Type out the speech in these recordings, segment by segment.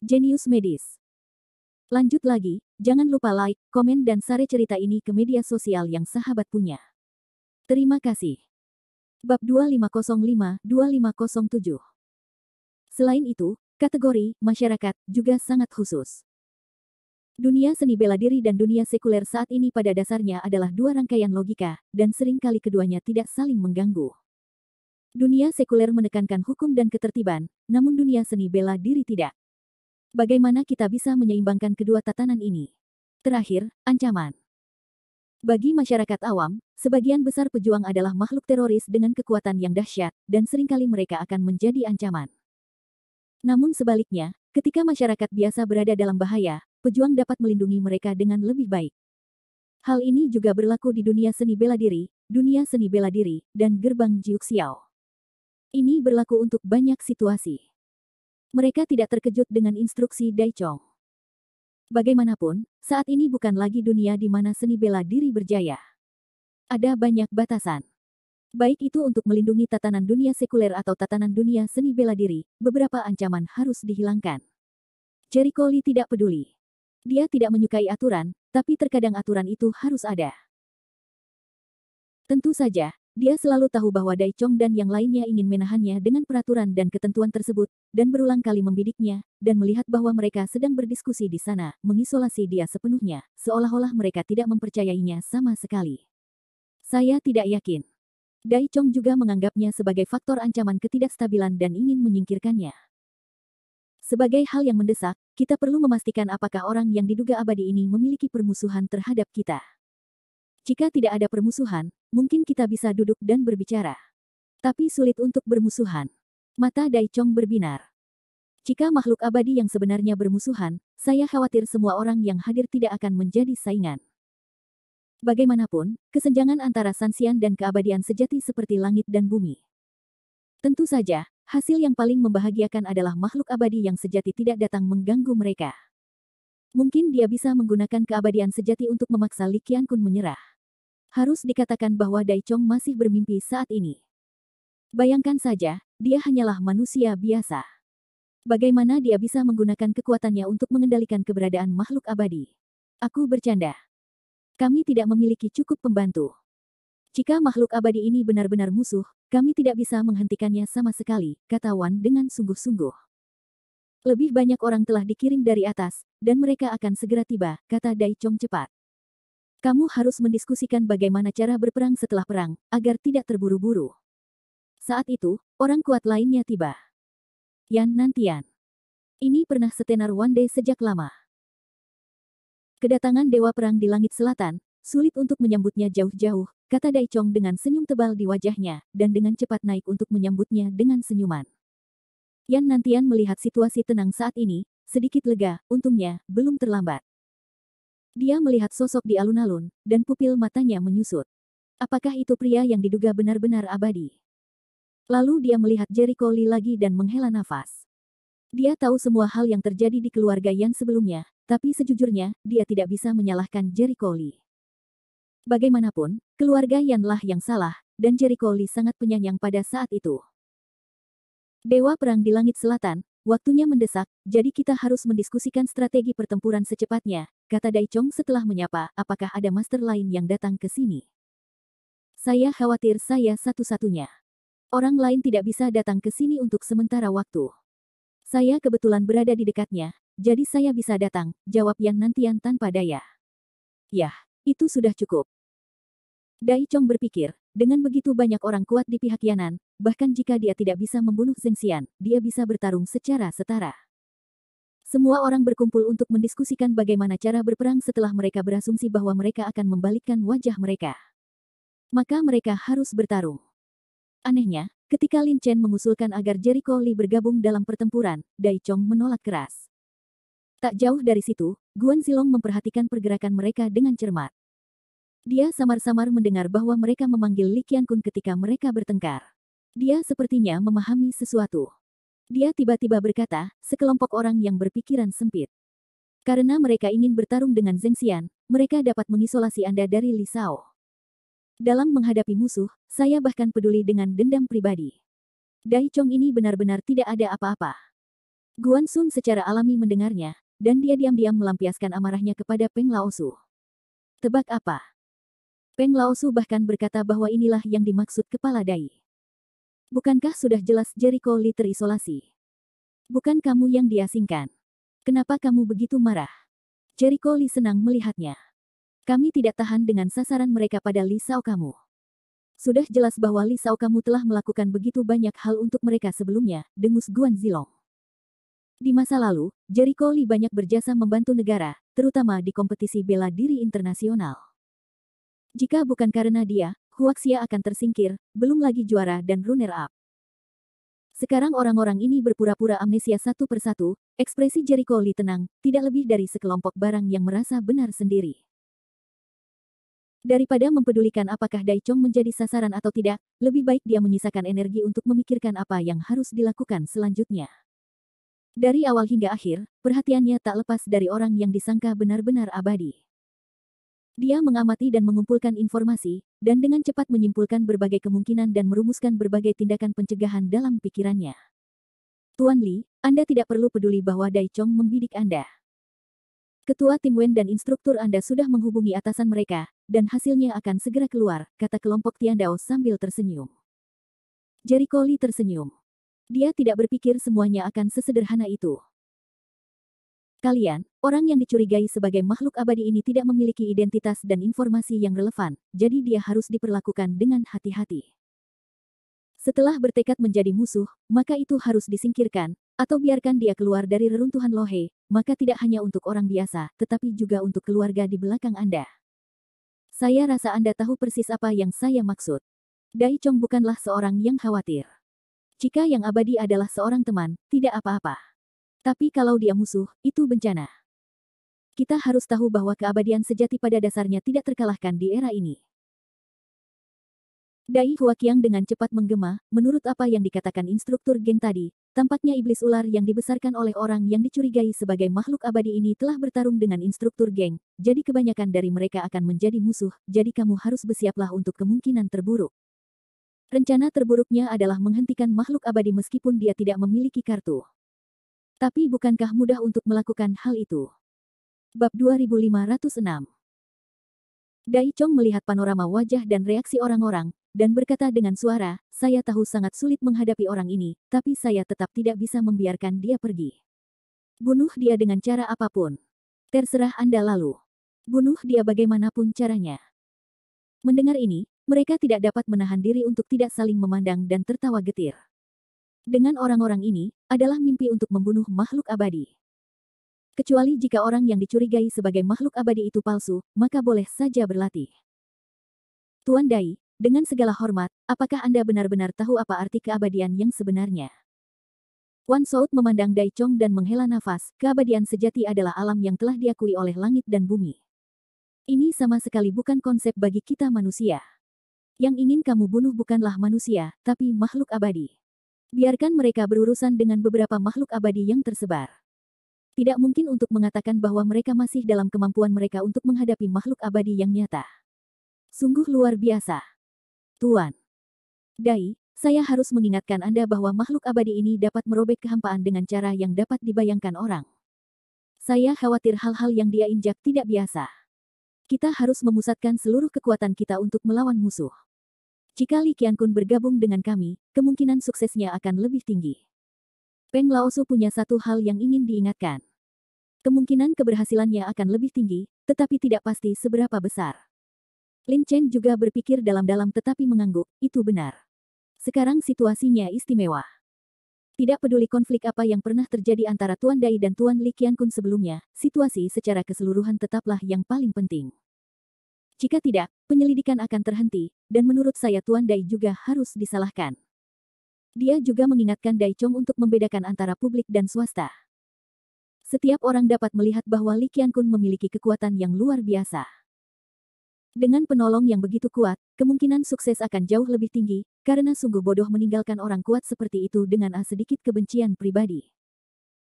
Jenius medis. Lanjut lagi, jangan lupa like, komen dan share cerita ini ke media sosial yang sahabat punya. Terima kasih. Bab 2505-2507. Selain itu, kategori masyarakat juga sangat khusus. Dunia seni bela diri dan dunia sekuler saat ini pada dasarnya adalah dua rangkaian logika, dan seringkali keduanya tidak saling mengganggu. Dunia sekuler menekankan hukum dan ketertiban, namun dunia seni bela diri tidak. Bagaimana kita bisa menyeimbangkan kedua tatanan ini? Terakhir, ancaman. Bagi masyarakat awam, sebagian besar pejuang adalah makhluk teroris dengan kekuatan yang dahsyat, dan seringkali mereka akan menjadi ancaman. Namun sebaliknya, ketika masyarakat biasa berada dalam bahaya, pejuang dapat melindungi mereka dengan lebih baik. Hal ini juga berlaku di dunia seni bela diri, dan gerbang Jiuxiao. Ini berlaku untuk banyak situasi. Mereka tidak terkejut dengan instruksi Dai Chong. Bagaimanapun, saat ini bukan lagi dunia di mana seni bela diri berjaya. Ada banyak batasan. Baik itu untuk melindungi tatanan dunia sekuler atau tatanan dunia seni bela diri, beberapa ancaman harus dihilangkan. Jericho Lee tidak peduli. Dia tidak menyukai aturan, tapi terkadang aturan itu harus ada. Tentu saja, dia selalu tahu bahwa Dai Chong dan yang lainnya ingin menahannya dengan peraturan dan ketentuan tersebut, dan berulang kali membidiknya, dan melihat bahwa mereka sedang berdiskusi di sana, mengisolasi dia sepenuhnya, seolah-olah mereka tidak mempercayainya sama sekali. Saya tidak yakin. Dai Chong juga menganggapnya sebagai faktor ancaman ketidakstabilan dan ingin menyingkirkannya. Sebagai hal yang mendesak, kita perlu memastikan apakah orang yang diduga abadi ini memiliki permusuhan terhadap kita. Jika tidak ada permusuhan, mungkin kita bisa duduk dan berbicara. Tapi sulit untuk bermusuhan. Mata Dai Chong berbinar. Jika makhluk abadi yang sebenarnya bermusuhan, saya khawatir semua orang yang hadir tidak akan menjadi saingan. Bagaimanapun, kesenjangan antara Sanxian dan keabadian sejati seperti langit dan bumi. Tentu saja, hasil yang paling membahagiakan adalah makhluk abadi yang sejati tidak datang mengganggu mereka. Mungkin dia bisa menggunakan keabadian sejati untuk memaksa Li Qiankun menyerah. Harus dikatakan bahwa Dai Chong masih bermimpi saat ini. Bayangkan saja, dia hanyalah manusia biasa. Bagaimana dia bisa menggunakan kekuatannya untuk mengendalikan keberadaan makhluk abadi? Aku bercanda. Kami tidak memiliki cukup pembantu. Jika makhluk abadi ini benar-benar musuh, kami tidak bisa menghentikannya sama sekali, kata Wan dengan sungguh-sungguh. Lebih banyak orang telah dikirim dari atas, dan mereka akan segera tiba, kata Dai Chong cepat. Kamu harus mendiskusikan bagaimana cara berperang setelah perang, agar tidak terburu-buru. Saat itu, orang kuat lainnya tiba. Yan Nantian. Ini pernah setenar Wan Dai sejak lama. Kedatangan Dewa Perang di Langit Selatan, sulit untuk menyambutnya jauh-jauh, kata Dai Chong dengan senyum tebal di wajahnya, dan dengan cepat naik untuk menyambutnya dengan senyuman. Yan Nantian melihat situasi tenang saat ini, sedikit lega, untungnya, belum terlambat. Dia melihat sosok di alun-alun, dan pupil matanya menyusut. Apakah itu pria yang diduga benar-benar abadi? Lalu dia melihat Jericho Lee lagi dan menghela nafas. Dia tahu semua hal yang terjadi di keluarga Yan sebelumnya, tapi sejujurnya, dia tidak bisa menyalahkan Jericho Lee. Bagaimanapun, keluarga Yan lah yang salah, dan Jericho Lee sangat penyayang pada saat itu. Dewa Perang di Langit Selatan, waktunya mendesak, jadi kita harus mendiskusikan strategi pertempuran secepatnya, kata Dai Chong setelah menyapa, apakah ada master lain yang datang ke sini? Saya khawatir saya satu-satunya. Orang lain tidak bisa datang ke sini untuk sementara waktu. Saya kebetulan berada di dekatnya, jadi saya bisa datang, jawab Yan Nantian tanpa daya. Yah, itu sudah cukup. Dai Chong berpikir, dengan begitu banyak orang kuat di pihak Yanan, bahkan jika dia tidak bisa membunuh Zheng Xian, dia bisa bertarung secara setara. Semua orang berkumpul untuk mendiskusikan bagaimana cara berperang setelah mereka berasumsi bahwa mereka akan membalikkan wajah mereka. Maka mereka harus bertarung. Anehnya, ketika Lin Chen mengusulkan agar Jericho Lee bergabung dalam pertempuran, Dai Chong menolak keras. Tak jauh dari situ, Guan Zilong memperhatikan pergerakan mereka dengan cermat. Dia samar-samar mendengar bahwa mereka memanggil Li Qiankun ketika mereka bertengkar. Dia sepertinya memahami sesuatu. Dia tiba-tiba berkata, sekelompok orang yang berpikiran sempit. Karena mereka ingin bertarung dengan Zheng Xian, mereka dapat mengisolasi Anda dari Li Shao. Dalam menghadapi musuh, saya bahkan peduli dengan dendam pribadi. Dai Chong ini benar-benar tidak ada apa-apa. Guan Sun secara alami mendengarnya, dan dia diam-diam melampiaskan amarahnya kepada Peng Laosu. Tebak apa? Peng Laosu bahkan berkata bahwa inilah yang dimaksud kepala Dai. Bukankah sudah jelas Jericho Lee terisolasi? Bukan kamu yang diasingkan. Kenapa kamu begitu marah? Jericho Lee senang melihatnya. Kami tidak tahan dengan sasaran mereka pada Li Sao kamu. Sudah jelas bahwa Li Sao kamu telah melakukan begitu banyak hal untuk mereka sebelumnya, dengus Guan Zilong. Di masa lalu, Jericho Lee banyak berjasa membantu negara, terutama di kompetisi bela diri internasional. Jika bukan karena dia, Huaxia akan tersingkir, belum lagi juara dan runner-up. Sekarang orang-orang ini berpura-pura amnesia satu persatu, ekspresi Jericho Lee tenang, tidak lebih dari sekelompok barang yang merasa benar sendiri. Daripada mempedulikan apakah Dai Chong menjadi sasaran atau tidak, lebih baik dia menyisakan energi untuk memikirkan apa yang harus dilakukan selanjutnya. Dari awal hingga akhir, perhatiannya tak lepas dari orang yang disangka benar-benar abadi. Dia mengamati dan mengumpulkan informasi, dan dengan cepat menyimpulkan berbagai kemungkinan dan merumuskan berbagai tindakan pencegahan dalam pikirannya. Tuan Li, Anda tidak perlu peduli bahwa Dai Chong membidik Anda. Ketua tim Wen dan instruktur Anda sudah menghubungi atasan mereka, dan hasilnya akan segera keluar, kata kelompok Tiandao sambil tersenyum. Jericho Lee tersenyum. Dia tidak berpikir semuanya akan sesederhana itu. Kalian, orang yang dicurigai sebagai makhluk abadi ini tidak memiliki identitas dan informasi yang relevan, jadi dia harus diperlakukan dengan hati-hati. Setelah bertekad menjadi musuh, maka itu harus disingkirkan, atau biarkan dia keluar dari reruntuhan Lohe, maka tidak hanya untuk orang biasa, tetapi juga untuk keluarga di belakang Anda. Saya rasa Anda tahu persis apa yang saya maksud. Dai Chong bukanlah seorang yang khawatir. Jika yang abadi adalah seorang teman, tidak apa-apa. Tapi kalau dia musuh, itu bencana. Kita harus tahu bahwa keabadian sejati pada dasarnya tidak terkalahkan di era ini. Dai Huaqiang dengan cepat menggema, menurut apa yang dikatakan instruktur geng tadi, tampaknya iblis ular yang dibesarkan oleh orang yang dicurigai sebagai makhluk abadi ini telah bertarung dengan instruktur geng, jadi kebanyakan dari mereka akan menjadi musuh, jadi kamu harus bersiaplah untuk kemungkinan terburuk. Rencana terburuknya adalah menghentikan makhluk abadi meskipun dia tidak memiliki kartu. Tapi bukankah mudah untuk melakukan hal itu? Bab 2506. Dai Chong melihat panorama wajah dan reaksi orang-orang, dan berkata dengan suara, saya tahu sangat sulit menghadapi orang ini, tapi saya tetap tidak bisa membiarkan dia pergi. Bunuh dia dengan cara apapun. Terserah Anda lalu. Bunuh dia bagaimanapun caranya. Mendengar ini, mereka tidak dapat menahan diri untuk tidak saling memandang dan tertawa getir. Dengan orang-orang ini, adalah mimpi untuk membunuh makhluk abadi. Kecuali jika orang yang dicurigai sebagai makhluk abadi itu palsu, maka boleh saja berlatih. Tuan Dai, dengan segala hormat, apakah Anda benar-benar tahu apa arti keabadian yang sebenarnya? Wan Sout memandang Dai Chong dan menghela nafas, keabadian sejati adalah alam yang telah diakui oleh langit dan bumi. Ini sama sekali bukan konsep bagi kita manusia. Yang ingin kamu bunuh bukanlah manusia, tapi makhluk abadi. Biarkan mereka berurusan dengan beberapa makhluk abadi yang tersebar. Tidak mungkin untuk mengatakan bahwa mereka masih dalam kemampuan mereka untuk menghadapi makhluk abadi yang nyata. Sungguh luar biasa. Tuan Dai, saya harus mengingatkan Anda bahwa makhluk abadi ini dapat merobek kehampaan dengan cara yang dapat dibayangkan orang. Saya khawatir hal-hal yang dia injak tidak biasa. Kita harus memusatkan seluruh kekuatan kita untuk melawan musuh. Jika Li Qiankun bergabung dengan kami, kemungkinan suksesnya akan lebih tinggi. Peng Laosu punya satu hal yang ingin diingatkan. Kemungkinan keberhasilannya akan lebih tinggi, tetapi tidak pasti seberapa besar. Lin Chen juga berpikir dalam-dalam tetapi mengangguk, itu benar. Sekarang situasinya istimewa. Tidak peduli konflik apa yang pernah terjadi antara Tuan Dai dan Tuan Li Qiankun sebelumnya, situasi secara keseluruhan tetaplah yang paling penting. Jika tidak, penyelidikan akan terhenti, dan menurut saya Tuan Dai juga harus disalahkan. Dia juga mengingatkan Dai Chong untuk membedakan antara publik dan swasta. Setiap orang dapat melihat bahwa Li Qiankun memiliki kekuatan yang luar biasa. Dengan penolong yang begitu kuat, kemungkinan sukses akan jauh lebih tinggi, karena sungguh bodoh meninggalkan orang kuat seperti itu dengan sedikit kebencian pribadi.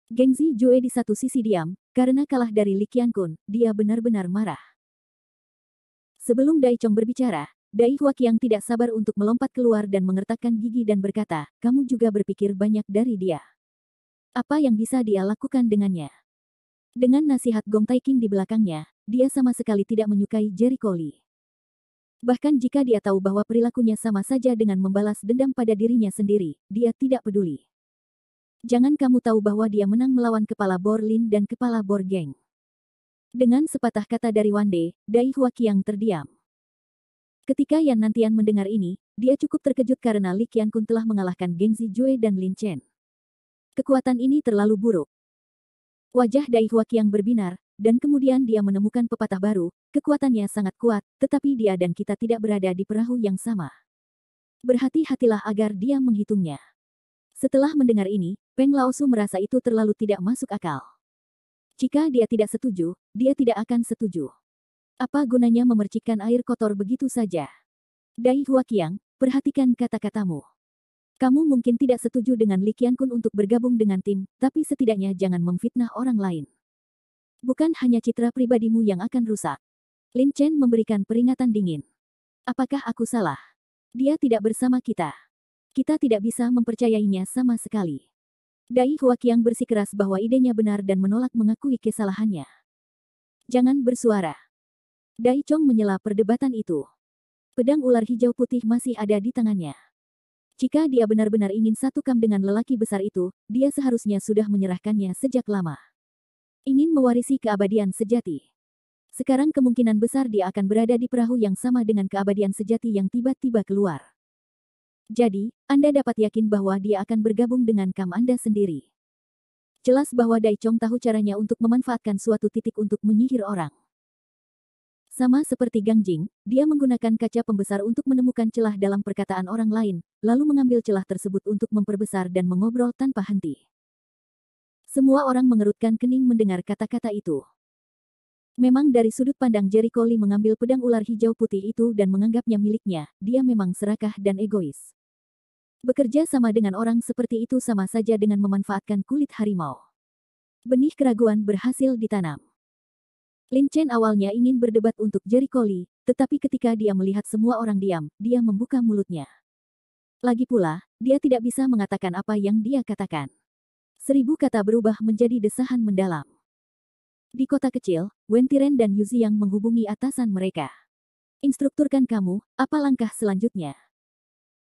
Gengzi Jue di satu sisi diam, karena kalah dari Li Qiankun, dia benar-benar marah. Sebelum Dai Chong berbicara, Dai Huaqiang tidak sabar untuk melompat keluar dan mengertakkan gigi dan berkata, kamu juga berpikir banyak dari dia. Apa yang bisa dia lakukan dengannya? Dengan nasihat Gong Taiking di belakangnya, dia sama sekali tidak menyukai Jericho Lee. Bahkan jika dia tahu bahwa perilakunya sama saja dengan membalas dendam pada dirinya sendiri, dia tidak peduli. Jangan kamu tahu bahwa dia menang melawan kepala Borlin dan kepala Borgeng. Dengan sepatah kata dari Wande, Dai Huaqiang terdiam. Ketika Yan Nantian mendengar ini, dia cukup terkejut karena Li Qiankun telah mengalahkan Geng Zijue dan Lin Chen. Kekuatan ini terlalu buruk. Wajah Dai Huaqiang berbinar, dan kemudian dia menemukan pepatah baru, kekuatannya sangat kuat, tetapi dia dan kita tidak berada di perahu yang sama. Berhati-hatilah agar dia menghitungnya. Setelah mendengar ini, Peng Laosu merasa itu terlalu tidak masuk akal. Jika dia tidak setuju, dia tidak akan setuju. Apa gunanya memercikkan air kotor begitu saja? Dai Huaqiang, perhatikan kata-katamu. Kamu mungkin tidak setuju dengan Li Qiankun untuk bergabung dengan tim, tapi setidaknya jangan memfitnah orang lain. Bukan hanya citra pribadimu yang akan rusak. Lin Chen memberikan peringatan dingin. Apakah aku salah? Dia tidak bersama kita. Kita tidak bisa mempercayainya sama sekali. Dai Huaqiang bersikeras bahwa idenya benar dan menolak mengakui kesalahannya. Jangan bersuara. Dai Chong menyela perdebatan itu. Pedang ular hijau putih masih ada di tangannya. Jika dia benar-benar ingin satukam dengan lelaki besar itu, dia seharusnya sudah menyerahkannya sejak lama. Ingin mewarisi keabadian sejati. Sekarang kemungkinan besar dia akan berada di perahu yang sama dengan keabadian sejati yang tiba-tiba keluar. Jadi, Anda dapat yakin bahwa dia akan bergabung dengan kam Anda sendiri. Jelas bahwa Dai Chong tahu caranya untuk memanfaatkan suatu titik untuk menyihir orang. Sama seperti Gang Jing, dia menggunakan kaca pembesar untuk menemukan celah dalam perkataan orang lain, lalu mengambil celah tersebut untuk memperbesar dan mengobrol tanpa henti. Semua orang mengerutkan kening mendengar kata-kata itu. Memang dari sudut pandang Jericho Lee mengambil pedang ular hijau putih itu dan menganggapnya miliknya, dia memang serakah dan egois. Bekerja sama dengan orang seperti itu sama saja dengan memanfaatkan kulit harimau. Benih keraguan berhasil ditanam. Lin Chen awalnya ingin berdebat untuk Jericho Lee, tetapi ketika dia melihat semua orang diam, dia membuka mulutnya. Lagi pula, dia tidak bisa mengatakan apa yang dia katakan. 1000 kata berubah menjadi desahan mendalam. Di kota kecil, Wen Tiren dan Yu Ziyang menghubungi atasan mereka. Instrukturkan kamu, apa langkah selanjutnya?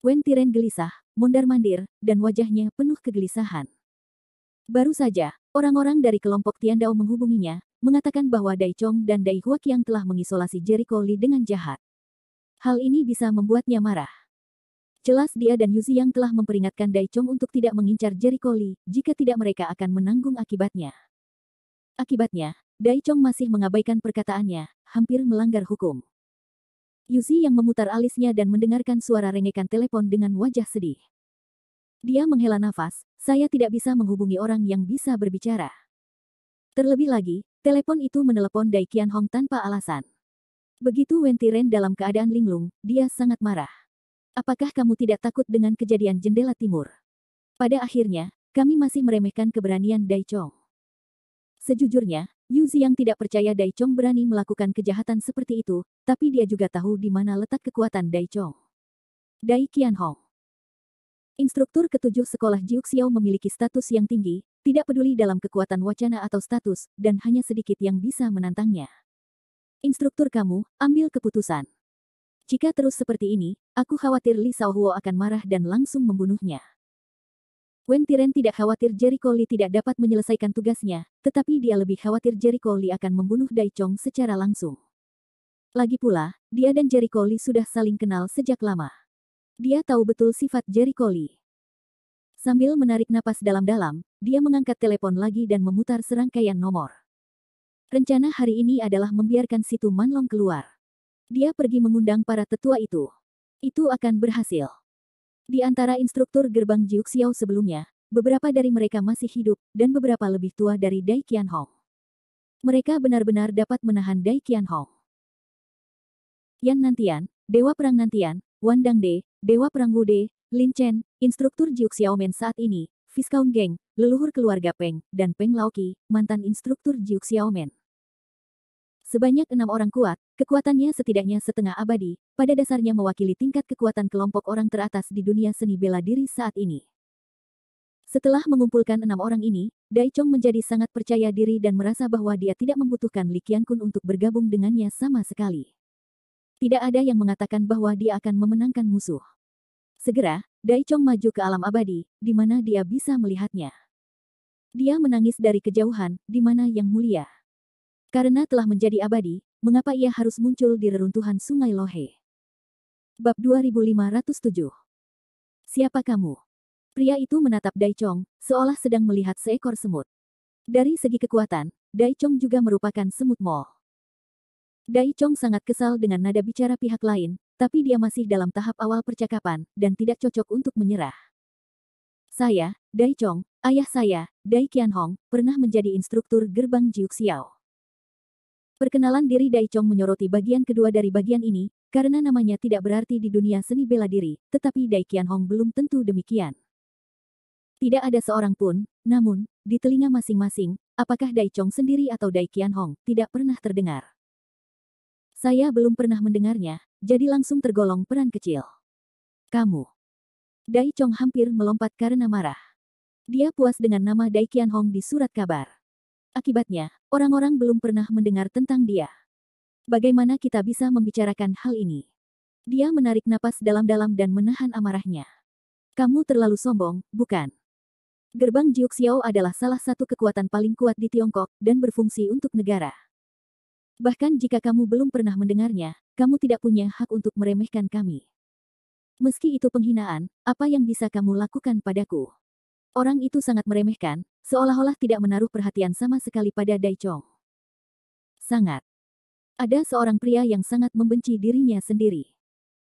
Wen Tiren gelisah, mondar-mandir, dan wajahnya penuh kegelisahan. Baru saja, orang-orang dari kelompok Tiandao menghubunginya, mengatakan bahwa Dai Chong dan Dai Huaqiang telah mengisolasi Jericho Lee dengan jahat. Hal ini bisa membuatnya marah. Jelas dia dan Yu Ziyang telah memperingatkan Dai Chong untuk tidak mengincar Jericho Lee, jika tidak mereka akan menanggung akibatnya. Akibatnya, Dai Chong masih mengabaikan perkataannya, hampir melanggar hukum. Yu Ziyang memutar alisnya dan mendengarkan suara rengekan telepon dengan wajah sedih. Dia menghela nafas, saya tidak bisa menghubungi orang yang bisa berbicara. Terlebih lagi, telepon itu menelepon Dai Qianhong tanpa alasan. Begitu Wen Tiren dalam keadaan linglung, dia sangat marah. Apakah kamu tidak takut dengan kejadian jendela timur? Pada akhirnya, kami masih meremehkan keberanian Dai Chong. Sejujurnya, Yu Ziyang tidak percaya Dai Chong berani melakukan kejahatan seperti itu, tapi dia juga tahu di mana letak kekuatan Dai Chong. Dai Qianhong, instruktur ketujuh sekolah Jiuxiao memiliki status yang tinggi, tidak peduli dalam kekuatan wacana atau status, dan hanya sedikit yang bisa menantangnya. Instruktur kamu, ambil keputusan. Jika terus seperti ini, aku khawatir Li Shaohuo akan marah dan langsung membunuhnya. Wen Tiren tidak khawatir Jericho Lee tidak dapat menyelesaikan tugasnya, tetapi dia lebih khawatir Jericho Lee akan membunuh Dai Chong secara langsung. Lagi pula, dia dan Jericho Lee sudah saling kenal sejak lama. Dia tahu betul sifat Jericho Lee. Sambil menarik napas dalam-dalam, dia mengangkat telepon lagi dan memutar serangkaian nomor. Rencana hari ini adalah membiarkan Situ Manlong keluar. Dia pergi mengundang para tetua itu. Itu akan berhasil. Di antara instruktur gerbang Jiuxiao sebelumnya, beberapa dari mereka masih hidup, dan beberapa lebih tua dari Dai Qianhong. Mereka benar-benar dapat menahan Dai Qianhong. Yan Nantian, Dewa Perang Nantian, Wan Dangde, Dewa Perang Wude, Lin Chen, instruktur Jiuxiaomen saat ini, Viscount Geng, leluhur keluarga Peng, dan Peng Laoqi, mantan instruktur Jiuxiaomen. Sebanyak 6 orang kuat, kekuatannya setidaknya setengah abadi, pada dasarnya mewakili tingkat kekuatan kelompok orang teratas di dunia seni bela diri saat ini. Setelah mengumpulkan 6 orang ini, Dai Chong menjadi sangat percaya diri dan merasa bahwa dia tidak membutuhkan Li Qiankun untuk bergabung dengannya sama sekali. Tidak ada yang mengatakan bahwa dia akan memenangkan musuh. Segera, Dai Chong maju ke alam abadi, di mana dia bisa melihatnya. Dia menangis dari kejauhan, di mana Yang Mulia. Karena telah menjadi abadi, mengapa ia harus muncul di reruntuhan Sungai Lohe? Bab 2507. Siapa kamu? Pria itu menatap Dai Chong, seolah sedang melihat seekor semut. Dari segi kekuatan, Dai Chong juga merupakan semut mol. Dai Chong sangat kesal dengan nada bicara pihak lain, tapi dia masih dalam tahap awal percakapan, dan tidak cocok untuk menyerah. Saya, Dai Chong, ayah saya, Dai Qianhong, pernah menjadi instruktur gerbang Jiuxiao. Perkenalan diri Dai Chong menyoroti bagian kedua dari bagian ini, karena namanya tidak berarti di dunia seni bela diri, tetapi Dai Qianhong belum tentu demikian. Tidak ada seorang pun, namun, di telinga masing-masing, apakah Dai Chong sendiri atau Dai Qianhong, tidak pernah terdengar. Saya belum pernah mendengarnya, jadi langsung tergolong peran kecil. Kamu. Dai Chong hampir melompat karena marah. Dia puas dengan nama Dai Qianhong di surat kabar. Akibatnya, orang-orang belum pernah mendengar tentang dia. Bagaimana kita bisa membicarakan hal ini? Dia menarik napas dalam-dalam dan menahan amarahnya. Kamu terlalu sombong, bukan? Gerbang Jiuxiao adalah salah satu kekuatan paling kuat di Tiongkok dan berfungsi untuk negara. Bahkan jika kamu belum pernah mendengarnya, kamu tidak punya hak untuk meremehkan kami. Meski itu penghinaan, apa yang bisa kamu lakukan padaku? Orang itu sangat meremehkan, seolah-olah tidak menaruh perhatian sama sekali pada Dai Chong. Sangat. Ada seorang pria yang sangat membenci dirinya sendiri.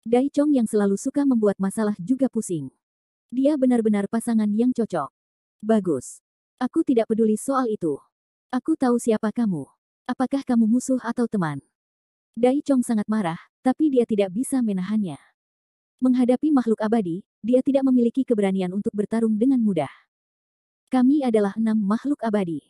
Dai Chong yang selalu suka membuat masalah juga pusing. Dia benar-benar pasangan yang cocok. Bagus. Aku tidak peduli soal itu. Aku tahu siapa kamu. Apakah kamu musuh atau teman? Dai Chong sangat marah, tapi dia tidak bisa menahannya. Menghadapi makhluk abadi, dia tidak memiliki keberanian untuk bertarung dengan mudah. Kami adalah 6 makhluk abadi.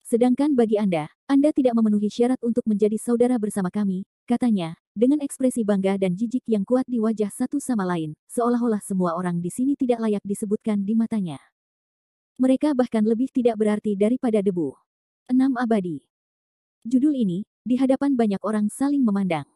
Sedangkan bagi Anda tidak memenuhi syarat untuk menjadi saudara bersama kami, katanya, dengan ekspresi bangga dan jijik yang kuat di wajah satu sama lain, seolah-olah semua orang di sini tidak layak disebutkan di matanya. Mereka bahkan lebih tidak berarti daripada debu. 6 abadi. Judul ini, di hadapan banyak orang saling memandang.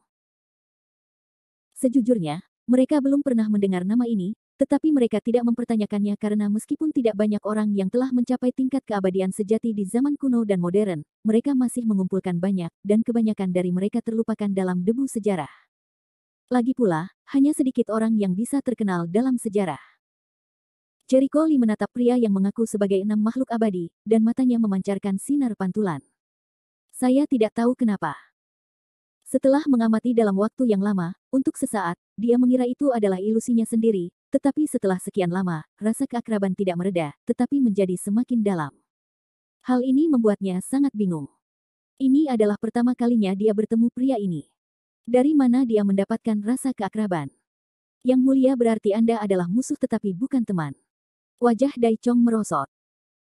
Sejujurnya, mereka belum pernah mendengar nama ini, tetapi mereka tidak mempertanyakannya karena meskipun tidak banyak orang yang telah mencapai tingkat keabadian sejati di zaman kuno dan modern, mereka masih mengumpulkan banyak, dan kebanyakan dari mereka terlupakan dalam debu sejarah. Lagi pula, hanya sedikit orang yang bisa terkenal dalam sejarah. Jericho Lee menatap pria yang mengaku sebagai 6 makhluk abadi, dan matanya memancarkan sinar pantulan. Saya tidak tahu kenapa. Setelah mengamati dalam waktu yang lama, untuk sesaat, dia mengira itu adalah ilusinya sendiri, tetapi setelah sekian lama, rasa keakraban tidak mereda, tetapi menjadi semakin dalam. Hal ini membuatnya sangat bingung. Ini adalah pertama kalinya dia bertemu pria ini. Dari mana dia mendapatkan rasa keakraban? Yang Mulia berarti Anda adalah musuh tetapi bukan teman. Wajah Dai Chong merosot.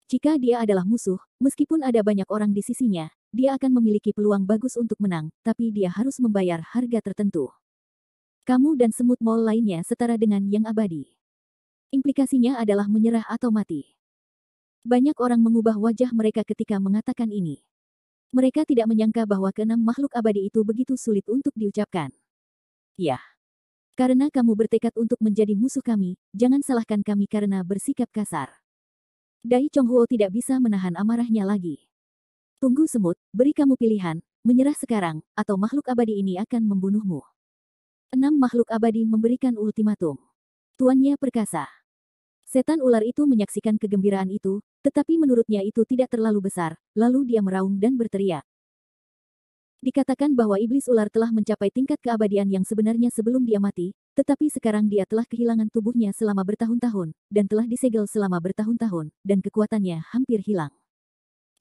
Jika dia adalah musuh, meskipun ada banyak orang di sisinya, dia akan memiliki peluang bagus untuk menang, tapi dia harus membayar harga tertentu. Kamu dan semut mol lainnya setara dengan yang abadi. Implikasinya adalah menyerah atau mati. Banyak orang mengubah wajah mereka ketika mengatakan ini. Mereka tidak menyangka bahwa keenam makhluk abadi itu begitu sulit untuk diucapkan. Ya. Karena kamu bertekad untuk menjadi musuh kami, jangan salahkan kami karena bersikap kasar. Dai Chonghuo tidak bisa menahan amarahnya lagi. Tunggu semut, beri kamu pilihan, menyerah sekarang, atau makhluk abadi ini akan membunuhmu. 6 makhluk abadi memberikan ultimatum. Tuannya perkasa. Setan ular itu menyaksikan kegembiraan itu, tetapi menurutnya itu tidak terlalu besar, lalu dia meraung dan berteriak. Dikatakan bahwa iblis ular telah mencapai tingkat keabadian yang sebenarnya sebelum dia mati, tetapi sekarang dia telah kehilangan tubuhnya selama bertahun-tahun, dan telah disegel selama bertahun-tahun, dan kekuatannya hampir hilang.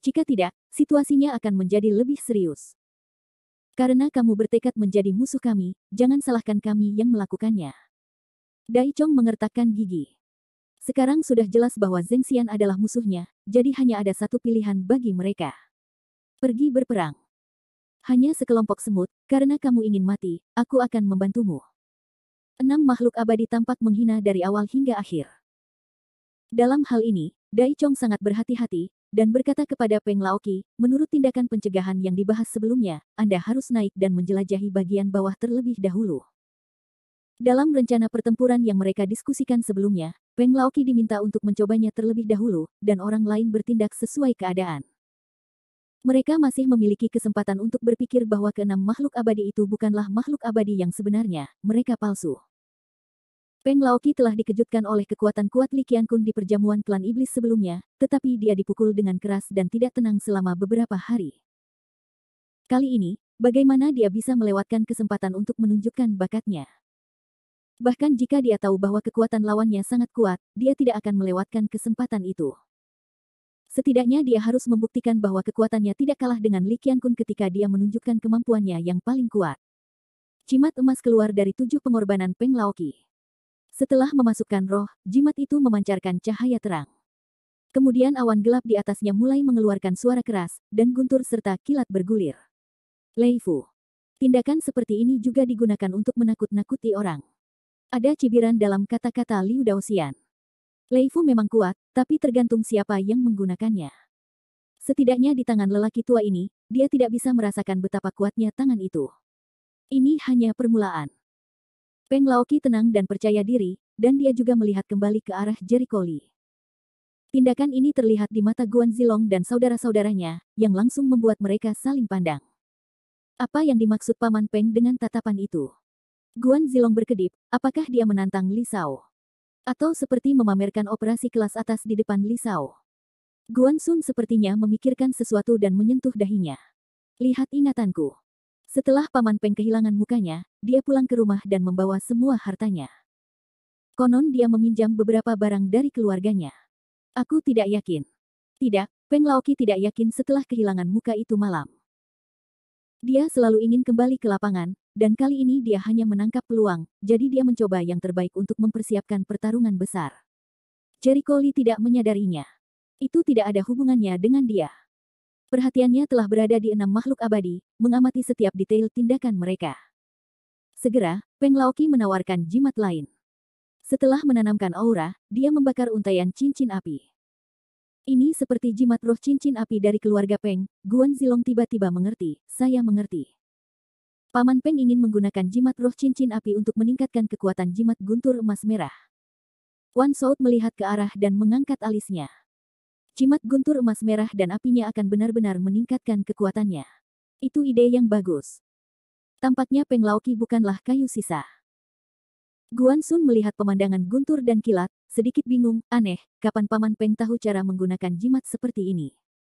Jika tidak, situasinya akan menjadi lebih serius. Karena kamu bertekad menjadi musuh kami, jangan salahkan kami yang melakukannya. Dai Chong mengertakkan gigi. Sekarang sudah jelas bahwa Zheng Xian adalah musuhnya, jadi hanya ada satu pilihan bagi mereka. Pergi berperang. Hanya sekelompok semut, karena kamu ingin mati, aku akan membantumu. 6 makhluk abadi tampak menghina dari awal hingga akhir. Dalam hal ini, Dai Chong sangat berhati-hati, dan berkata kepada Peng Laoki, menurut tindakan pencegahan yang dibahas sebelumnya, Anda harus naik dan menjelajahi bagian bawah terlebih dahulu. Dalam rencana pertempuran yang mereka diskusikan sebelumnya, Peng Laoki diminta untuk mencobanya terlebih dahulu, dan orang lain bertindak sesuai keadaan. Mereka masih memiliki kesempatan untuk berpikir bahwa keenam makhluk abadi itu bukanlah makhluk abadi yang sebenarnya, mereka palsu. Peng Laoki telah dikejutkan oleh kekuatan kuat Li Qiankun di perjamuan klan iblis sebelumnya, tetapi dia dipukul dengan keras dan tidak tenang selama beberapa hari. Kali ini, bagaimana dia bisa melewatkan kesempatan untuk menunjukkan bakatnya? Bahkan jika dia tahu bahwa kekuatan lawannya sangat kuat, dia tidak akan melewatkan kesempatan itu. Setidaknya dia harus membuktikan bahwa kekuatannya tidak kalah dengan Li Qiankun ketika dia menunjukkan kemampuannya yang paling kuat. Jimat emas keluar dari 7 pengorbanan Peng Laoki. Setelah memasukkan roh, jimat itu memancarkan cahaya terang. Kemudian awan gelap di atasnya mulai mengeluarkan suara keras, dan guntur serta kilat bergulir. Lei Fu. Tindakan seperti ini juga digunakan untuk menakut-nakuti orang. Ada cibiran dalam kata-kata Liu Daoxian. Lei Fu memang kuat, tapi tergantung siapa yang menggunakannya. Setidaknya di tangan lelaki tua ini, dia tidak bisa merasakan betapa kuatnya tangan itu. Ini hanya permulaan. Peng Laoki tenang dan percaya diri, dan dia juga melihat kembali ke arah Jericho Li. Tindakan ini terlihat di mata Guan Zilong dan saudara-saudaranya, yang langsung membuat mereka saling pandang. Apa yang dimaksud Paman Peng dengan tatapan itu? Guan Zilong berkedip, apakah dia menantang Li Shao? Atau seperti memamerkan operasi kelas atas di depan Li Shao? Guan Sun sepertinya memikirkan sesuatu dan menyentuh dahinya. Lihat ingatanku. Setelah Paman Peng kehilangan mukanya, dia pulang ke rumah dan membawa semua hartanya. Konon dia meminjam beberapa barang dari keluarganya. Aku tidak yakin. Tidak, Peng Laoki tidak yakin setelah kehilangan muka itu malam. Dia selalu ingin kembali ke lapangan, dan kali ini dia hanya menangkap peluang, jadi dia mencoba yang terbaik untuk mempersiapkan pertarungan besar. Jericho Li tidak menyadarinya. Itu tidak ada hubungannya dengan dia. Perhatiannya telah berada di 6 makhluk abadi, mengamati setiap detail tindakan mereka. Segera, Peng Laoki menawarkan jimat lain. Setelah menanamkan aura, dia membakar untaian cincin api. Ini seperti jimat roh cincin api dari keluarga Peng. Guan Zilong tiba-tiba mengerti, saya mengerti. Paman Peng ingin menggunakan jimat roh cincin api untuk meningkatkan kekuatan jimat guntur emas merah. Wan Shout melihat ke arah dan mengangkat alisnya. Jimat guntur emas merah dan apinya akan benar-benar meningkatkan kekuatannya. Itu ide yang bagus. Tampaknya Peng Laoki bukanlah kayu sisa. Guan Sun melihat pemandangan guntur dan kilat, sedikit bingung, aneh, kapan Paman Peng tahu cara menggunakan jimat seperti ini.